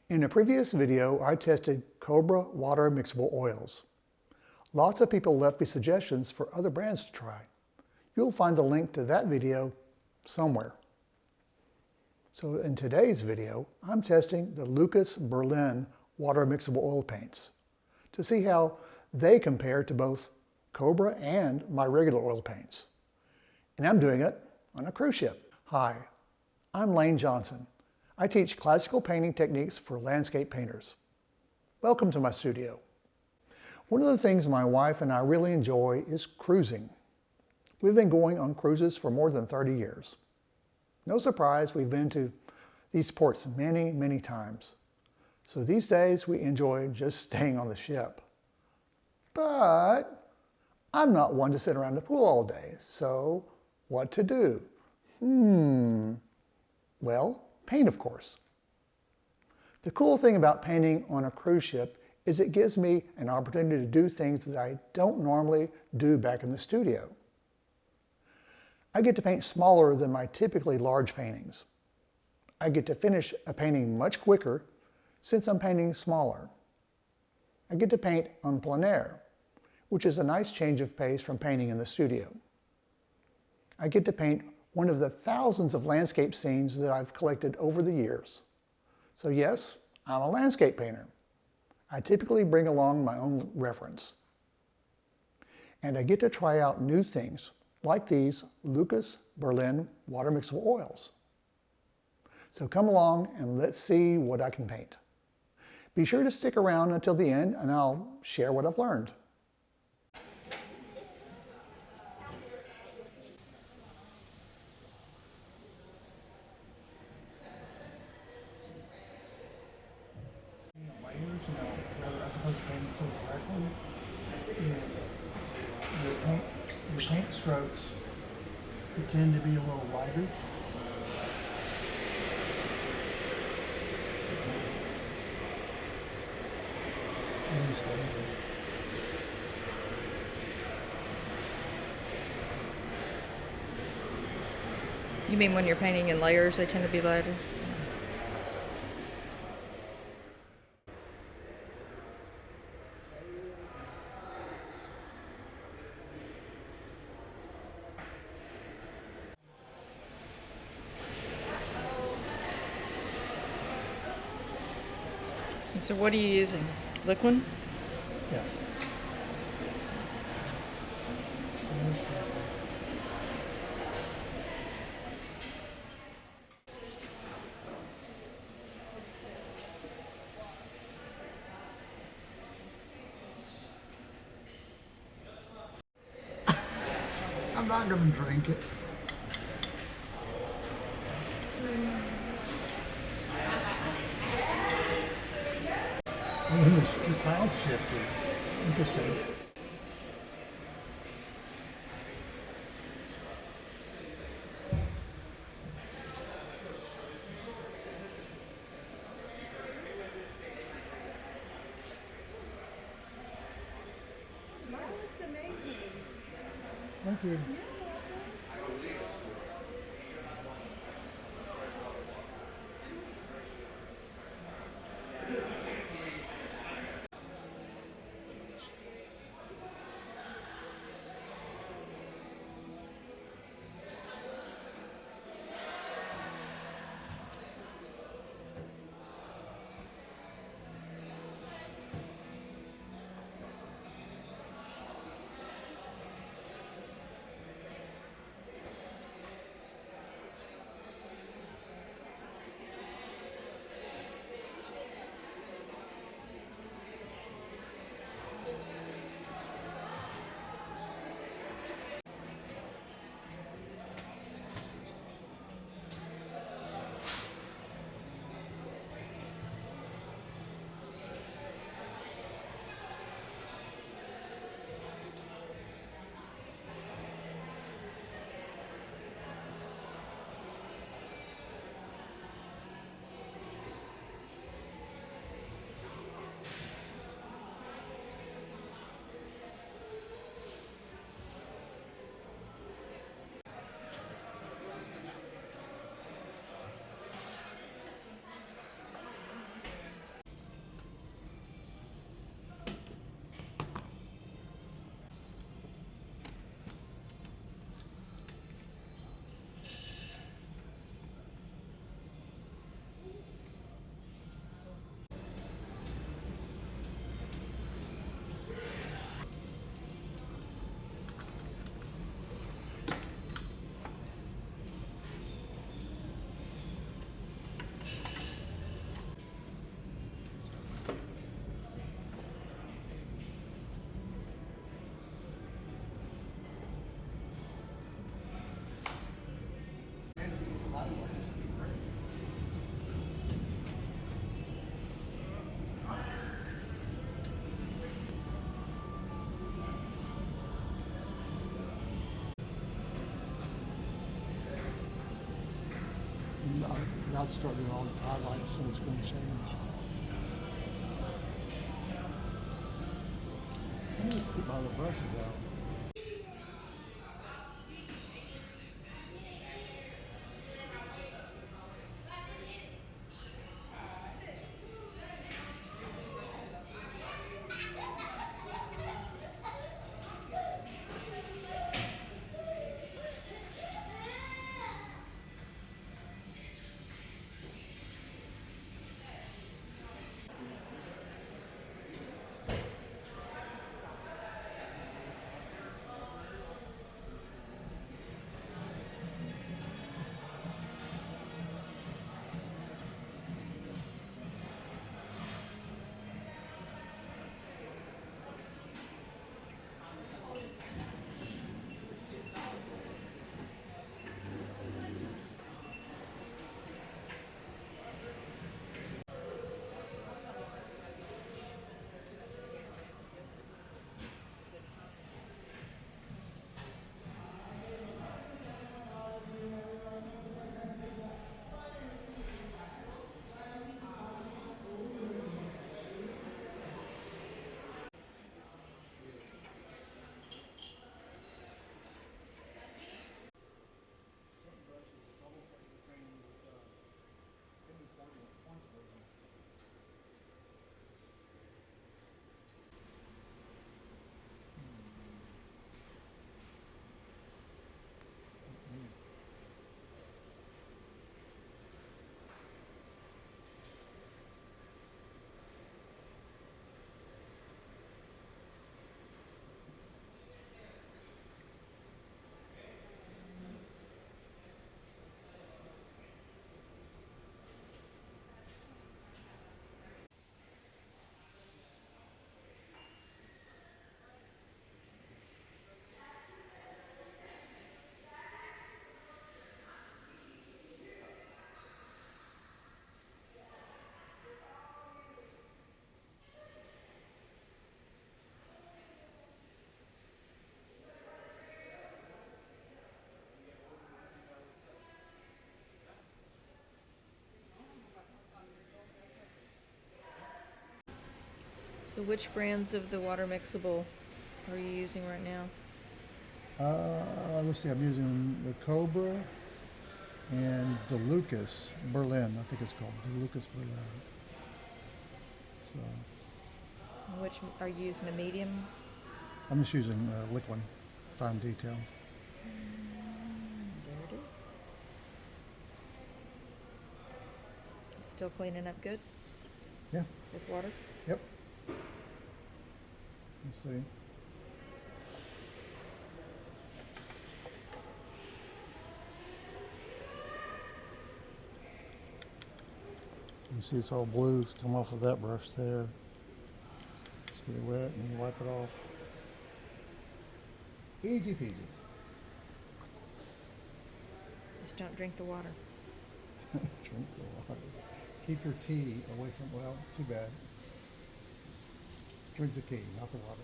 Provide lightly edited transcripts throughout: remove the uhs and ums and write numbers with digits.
In a previous video, I tested Cobra water mixable oils. Lots of people left me suggestions for other brands to try. You'll find the link to that video somewhere. So in today's video, I'm testing the LUKAS Berlin water mixable oil paints to see how they compare to both Cobra and my regular oil paints. And I'm doing it on a cruise ship. Hi, I'm Layne Johnson. I teach classical painting techniques for landscape painters. Welcome to my studio. One of the things my wife and I really enjoy is cruising. We've been going on cruises for more than 30 years. No surprise, we've been to these ports many, many times. So these days we enjoy just staying on the ship. But I'm not one to sit around the pool all day, so what to do? Well, paint, of course. The cool thing about painting on a cruise ship is it gives me an opportunity to do things that I don't normally do back in the studio. I get to paint smaller than my typically large paintings. I get to finish a painting much quicker since I'm painting smaller. I get to paint en plein air, which is a nice change of pace from painting in the studio. I get to paint one of the thousands of landscape scenes that I've collected over the years. So yes, I'm a landscape painter. I typically bring along my own reference. And I get to try out new things like these LUKAS Berlin water mixable oils. So come along and let's see what I can paint. Be sure to stick around until the end and I'll share what I've learned. As opposed to painting so directly, is your paint strokes tend to be a little lighter. You mean when you're painting in layers, they tend to be lighter? And so what are you using? Liquid? Yeah. I'm not going to drink it. The cloud shifted. Interesting. That looks amazing. Thank you. I'd start doing all the highlights so it's going to change. I need to scoop my other brushes out. So which brands of the water mixable are you using right now? Let's see, I'm using the Cobra and the LUKAS Berlin. I think it's called the LUKAS Berlin. So Which are you using, a medium? I'm just using liquid fine detail. There it is. It's still cleaning up good Yeah, with water? yep. Let's see. You see it's all blue, it's come off of that brush there. Just get it wet and you wipe it off. Easy peasy. Just don't drink the water. Drink the water. Keep your tea away from, well, too bad. Drink the tea, not the water.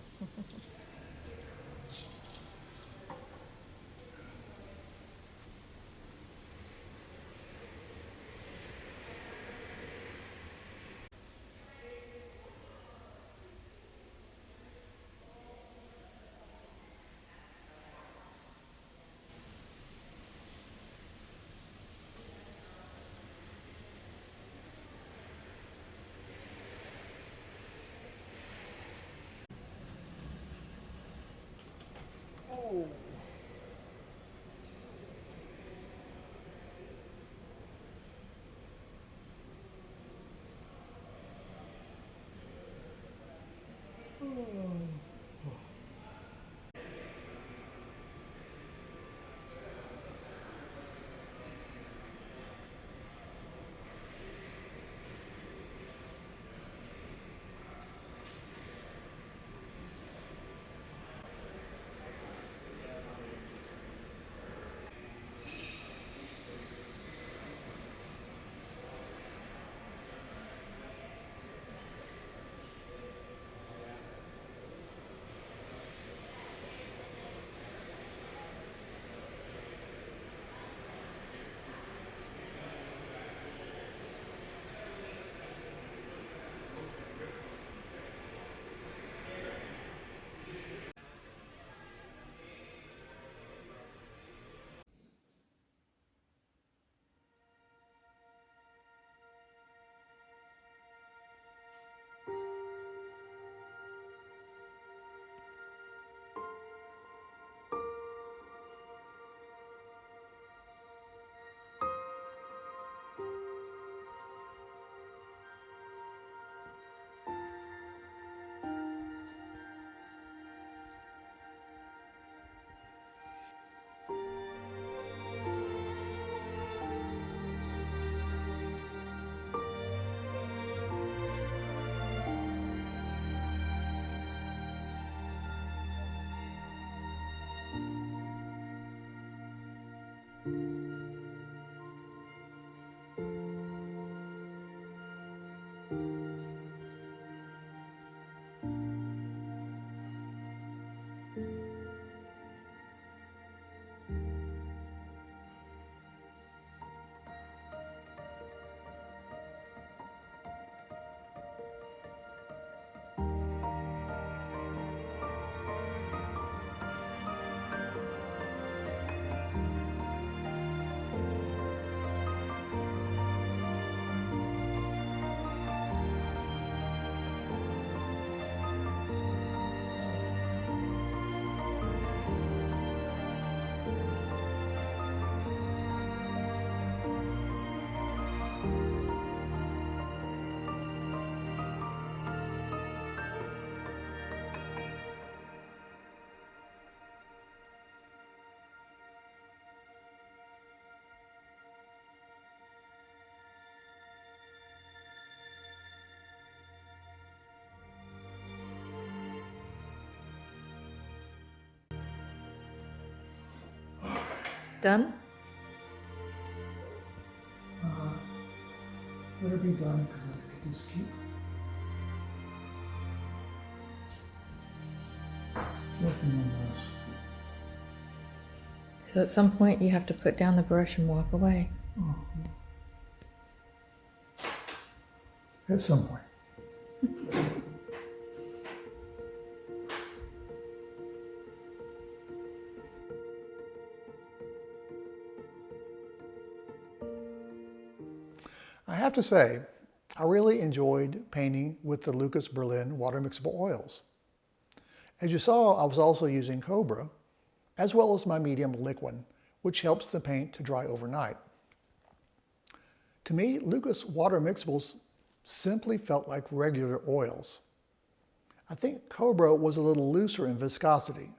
Done? Let her be done because I could just keep working on this. So at some point you have to put down the brush and walk away. Oh. At some point. I have to say, I really enjoyed painting with the LUKAS Berlin water mixable oils. As you saw, I was also using Cobra, as well as my medium liquid, which helps the paint to dry overnight. To me, LUKAS water mixables simply felt like regular oils. I think Cobra was a little looser in viscosity.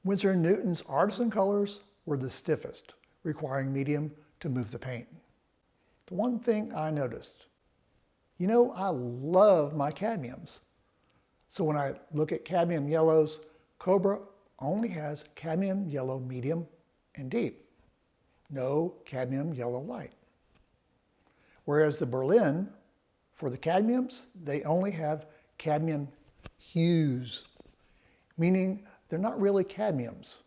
Winsor & Newton's Artisan colors were the stiffest, requiring medium to move the paint. The one thing I noticed, I love my cadmiums. So when I look at cadmium yellows, Cobra only has cadmium yellow medium and deep, no cadmium yellow light. Whereas the Berlin, for the cadmiums, they only have cadmium hues, meaning they're not really cadmiums.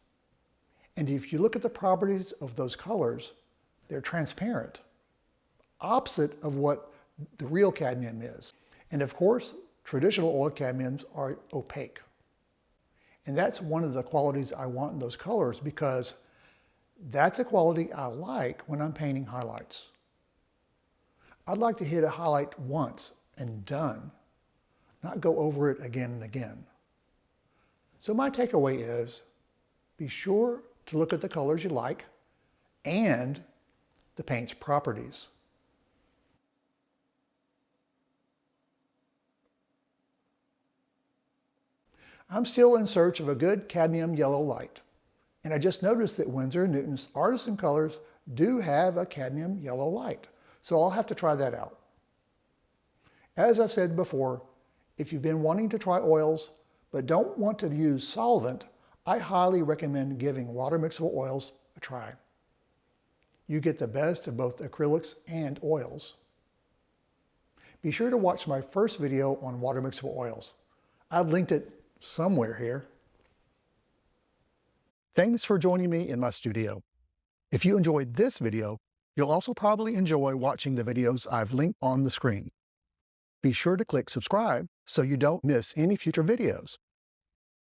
And if you look at the properties of those colors, they're transparent, opposite of what the real cadmium is. And of course, traditional oil cadmiums are opaque. And that's one of the qualities I want in those colors because that's a quality I like when I'm painting highlights. I'd like to hit a highlight once and done, not go over it again and again. So my takeaway is, be sure to look at the colors you like and the paint's properties. I'm still in search of a good cadmium yellow light, and I just noticed that Winsor & Newton's Artisan colors do have a cadmium yellow light, so I'll have to try that out. As I've said before, if you've been wanting to try oils but don't want to use solvent, I highly recommend giving water mixable oils a try. You get the best of both acrylics and oils. Be sure to watch my first video on water mixable oils. I've linked it somewhere here. Thanks for joining me in my studio. If you enjoyed this video, you'll also probably enjoy watching the videos I've linked on the screen. Be sure to click subscribe so you don't miss any future videos.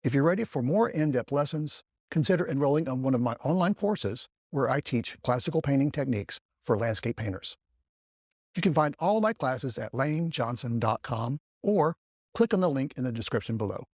If you're ready for more in-depth lessons, consider enrolling on one of my online courses where I teach classical painting techniques for landscape painters. You can find all my classes at laynejohnson.com or click on the link in the description below.